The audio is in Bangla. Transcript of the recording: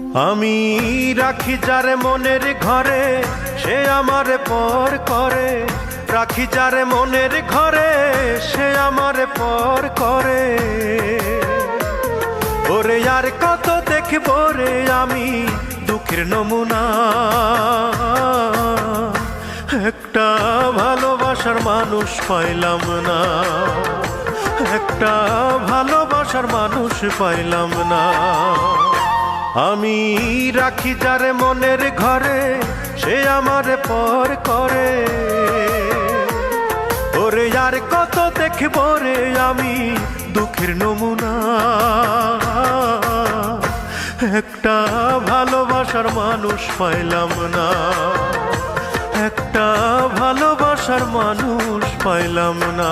আমি রাখি যারে মনের ঘরে, সে আমারে পর করে। রাখি যারে মনের ঘরে, সে আমারে পর করে। ওরে আর কত দেখবো রে আমি দুঃখের নমুনা। একটা ভালোবাসার মানুষ পাইলাম না, একটা ভালোবাসার মানুষ পাইলাম না। আমি রাখি যারে মনের ঘরে, সে আমারে পর করে। ওরে আর কত দেখবো রে আমি দুঃখের নমুনা। একটা ভালোবাসার মানুষ পাইলাম না, একটা ভালোবাসার মানুষ পাইলাম না।